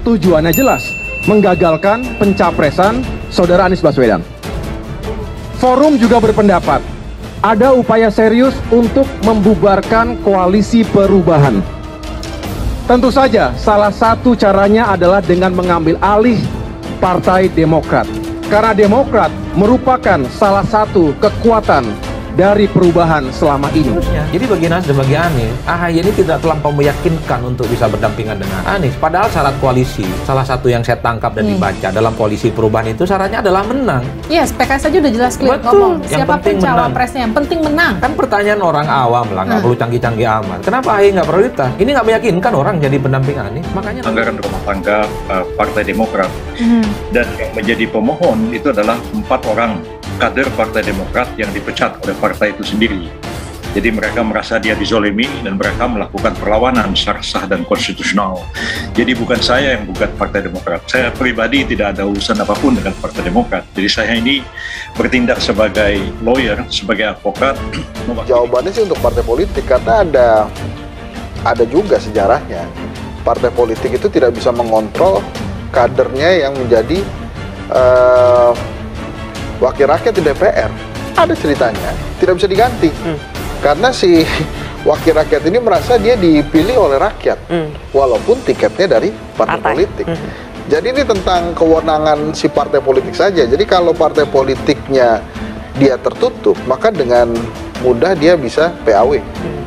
tujuannya jelas, menggagalkan pencapresan Saudara Anies Baswedan. Forum juga berpendapat ada upaya serius untuk membubarkan koalisi perubahan. Tentu saja salah satu caranya adalah dengan mengambil alih Partai Demokrat. Karena Demokrat merupakan salah satu kekuatan dari perubahan selama ini. Jadi bagi Nasdem, bagi Anies, AHY ini tidak terlampau meyakinkan untuk bisa berdampingan dengan Anies. Padahal syarat koalisi, salah satu yang saya tangkap dan dibaca dalam koalisi perubahan itu syaratnya adalah menang. Yes, PKS aja udah jelas clear ngomong. Siapapun cawapresnya, yang penting menang. Kan pertanyaan orang awam lah, nggak perlu canggih-canggih amat. Kenapa AHY nggak prioritas? Ini nggak meyakinkan orang jadi pendamping Anies. Makanya anggaran rumah tangga Partai Demokrat. Dan yang menjadi pemohon itu adalah 4 orang kader Partai Demokrat yang dipecat oleh partai itu sendiri. Jadi mereka merasa dia dizolimi dan mereka melakukan perlawanan secara sah dan konstitusional. Jadi bukan saya yang gugat Partai Demokrat. Saya pribadi tidak ada urusan apapun dengan Partai Demokrat. Jadi saya ini bertindak sebagai lawyer, sebagai advokat. Jawabannya sih untuk partai politik, karena ada juga sejarahnya. Partai politik itu tidak bisa mengontrol kadernya yang menjadi wakil rakyat di DPR. Ada ceritanya, tidak bisa diganti. Karena si wakil rakyat ini merasa dia dipilih oleh rakyat, walaupun tiketnya dari partai politik. Jadi ini tentang kewenangan si partai politik saja. Jadi kalau partai politiknya dia tertutup, maka dengan mudah dia bisa PAW,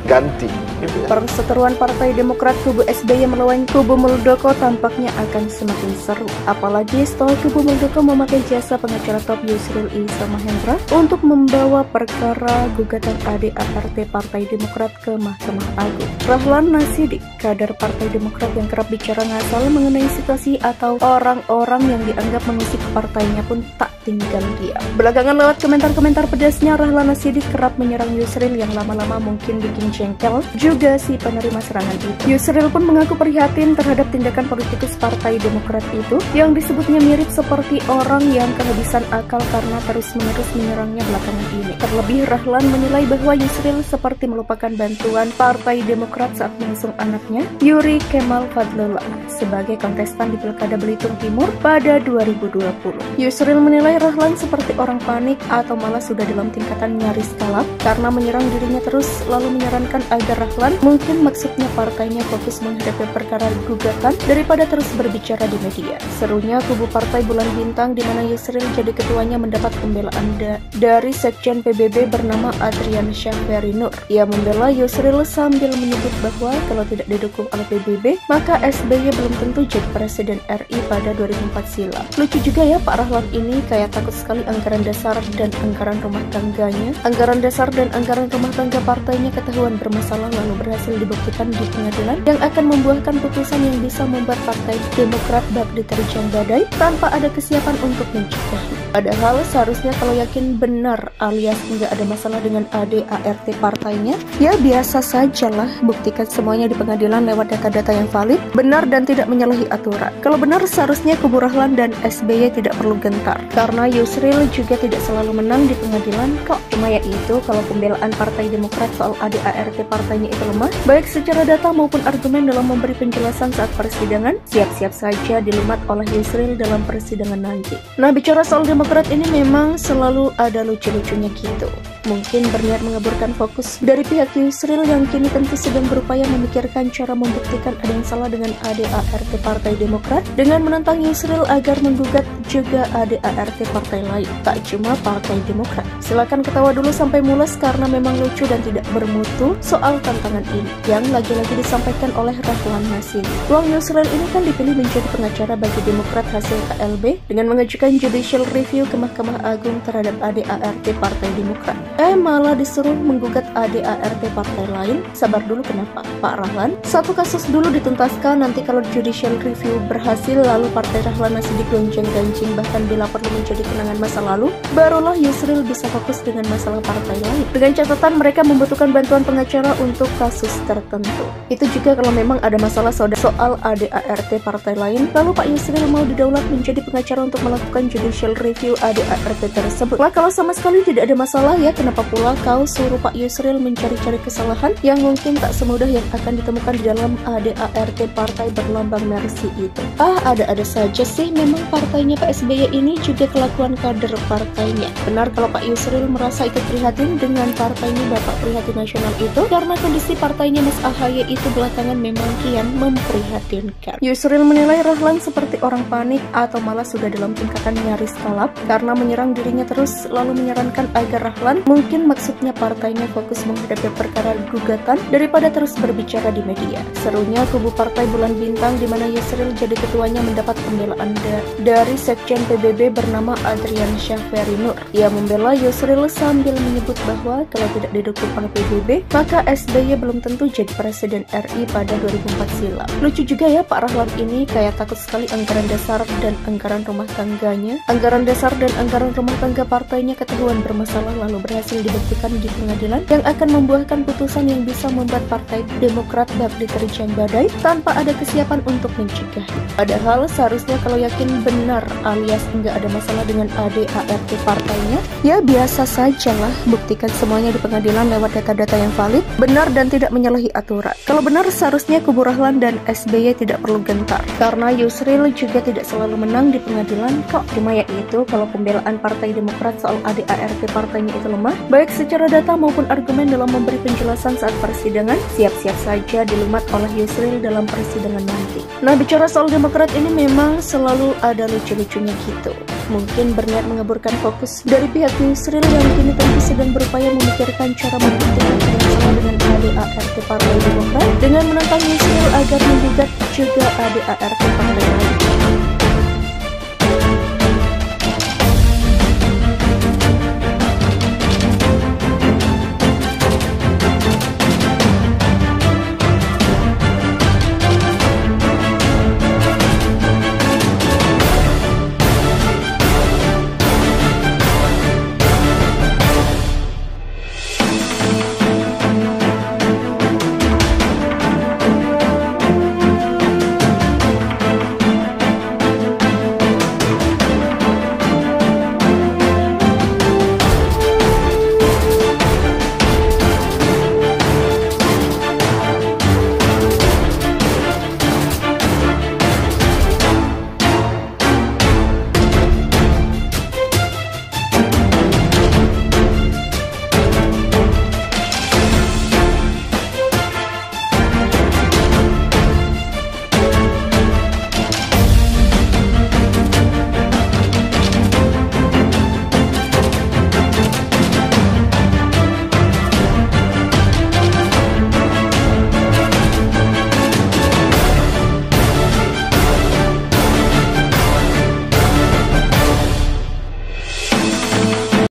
ganti. Perseteruan Partai Demokrat kubu SBY melawan kubu Muldoko tampaknya akan semakin seru. Apalagi setelah kubu Muldoko memakai jasa pengacara top Yusril Iza Mahendra untuk membawa perkara gugatan ADART Partai Demokrat ke Mahkamah Agung. Rahlan Nasidik, kader Partai Demokrat yang kerap bicara ngasal mengenai situasi atau orang-orang yang dianggap mengusik partainya pun tak tinggal diam. Belakangan lewat komentar-komentar pedasnya, Rahlan Nasidik kerap menyerang Yusril yang lama-lama mungkin bikin jengkel juga si penerima serangan itu. Yusril pun mengaku prihatin terhadap tindakan politikus Partai Demokrat itu yang disebutnya mirip seperti orang yang kehabisan akal karena terus-menerus menyerangnya belakangan ini. Terlebih Rahlan menilai bahwa Yusril seperti melupakan bantuan Partai Demokrat saat mengusung anaknya, Yuri Kemal Fadlullah, sebagai kontestan di Pilkada Belitung Timur pada 2020. Yusril menilai Rahlan seperti orang panik atau malah sudah dalam tingkatan nyaris kalap karena menyerang dirinya terus, lalu menyarankan agar Rahlan mungkin maksudnya partainya fokus menghadapi perkara gugatan daripada terus berbicara di media. Serunya kubu Partai Bulan Bintang di mana Yusril jadi ketuanya mendapat pembelaan dari Sekjen PBB bernama Adrian Syaferi Nur. Ia membela Yusril sambil menyebut bahwa kalau tidak didukung oleh PBB, maka SBY belum tentu jadi Presiden RI pada 2004 silam. Lucu juga ya, Pak Rahlan ini kayak takut sekali anggaran dasar dan anggaran rumah tangganya. Anggaran dasar dan anggaran rumah tangga partainya ketahuan bermasalah lalu berhasil dibuktikan di pengadilan yang akan membuahkan putusan yang bisa membuat Partai Demokrat bak diterjang badai tanpa ada kesiapan untuk mencegahnya. Padahal seharusnya kalau yakin benar alias nggak ada masalah dengan ADART partainya, ya biasa sajalah, buktikan semuanya di pengadilan lewat data-data yang valid, benar dan tidak menyalahi aturan. Kalau benar seharusnya kubu Rahlan dan SBY tidak perlu gentar, karena Yusril juga tidak selalu menang di pengadilan kok. Cuma ya itu, kalau pembelaan Partai Demokrat soal ADART partainya itu lemah, baik secara data maupun argumen dalam memberi penjelasan saat persidangan, siap-siap saja dilumat oleh Yusril dalam persidangan nanti. Nah, bicara soal Demokrat ini memang selalu ada lucu-lucunya gitu. Mungkin berniat mengaburkan fokus dari pihak Yusril yang kini tentu sedang berupaya memikirkan cara membuktikan ada yang salah dengan ADART Partai Demokrat dengan menantang Yusril agar menggugat juga ADART partai lain, tak cuma Partai Demokrat. Silakan ketawa dulu sampai mules karena memang lucu dan tidak bermutu soal tantangan ini yang lagi-lagi disampaikan oleh Rahlan Nasidik. Uang Yusril ini kan dipilih menjadi pengacara bagi Demokrat hasil KLB dengan mengajukan judicial review ke Mahkamah Agung terhadap ADART Partai Demokrat. Malah disuruh menggugat ADART partai lain. Sabar dulu, kenapa Pak Rahlan? Satu kasus dulu dituntaskan, nanti kalau judicial review berhasil lalu Partai Rahlan Nasidik gonjang-ganjing bahkan bila perlu menjadi kenangan masa lalu, barulah Yusril bisa fokus dengan masalah partai lain. Dengan catatan mereka membutuhkan bantuan pengacara untuk kasus tertentu. Itu juga kalau memang ada masalah soal ADART partai lain, lalu Pak Yusril mau didaulat menjadi pengacara untuk melakukan judicial review ADART tersebut. Lah kalau sama sekali tidak ada masalah, ya kenapa pula kau suruh Pak Yusril mencari-cari kesalahan yang mungkin tak semudah yang akan ditemukan di dalam ADART partai berlambang Mercy itu. Ada-ada saja sih, memang partainya Pak SBY ini juga kelakuan kader partainya. Benar kalau Pak Yusril merasa ikut prihatin dengan partainya Bapak Prihatin Nasional itu, karena kondisi partainya Mas AHY itu belakangan memang kian memprihatinkan. Yusril menilai Rahlan seperti orang panik atau malah sudah dalam tingkatan nyaris kalap karena menyerang dirinya terus, lalu menyarankan agar Rahlan mungkin maksudnya partainya fokus menghadapi perkara gugatan daripada terus berbicara di media. Serunya kubu Partai Bulan Bintang di mana Yusril jadi ketuanya mendapat pembelaan dari Sekjen PBB bernama Adrian Syaferi Nur. Ia membela Yusril sambil menyebut bahwa kalau tidak didukung oleh PBB, maka SBY belum tentu jadi Presiden RI pada 2004 silam. Lucu juga ya, Pak Rahlan ini kayak takut sekali anggaran dasar dan anggaran rumah tangganya. Anggaran dasar dan anggaran rumah tangga partainya ketahuan bermasalah lalu berhasil dibuktikan di pengadilan yang akan membuahkan putusan yang bisa membuat Partai Demokrat bak diterjang badai tanpa ada kesiapan untuk mencegah. Padahal seharusnya kalau yakin benar alias nggak ada masalah dengan ADART partainya, ya biasa sajalah, buktikan semuanya di pengadilan lewat data-data yang valid, benar dan tidak menyalahi aturan. Kalau benar seharusnya kubu Rahlan dan SBY tidak perlu gentar, karena Yusril juga tidak selalu menang di pengadilan kok. Cuma ya itu, kalau pembelaan Partai Demokrat soal ADART partainya itu lemah, baik secara data maupun argumen dalam memberi penjelasan saat persidangan, siap-siap saja dilumat oleh Yusril dalam persidangan nanti. Nah, bicara soal Demokrat ini memang selalu ada lucu-lucunya gitu. Mungkin berniat mengaburkan fokus dari pihak Yusril yang kini tentu sedang berupaya memikirkan cara membuktikan masalah dengan ADART Partai Demokrat dengan menantang Yusril agar menggugat juga ADART partai lain.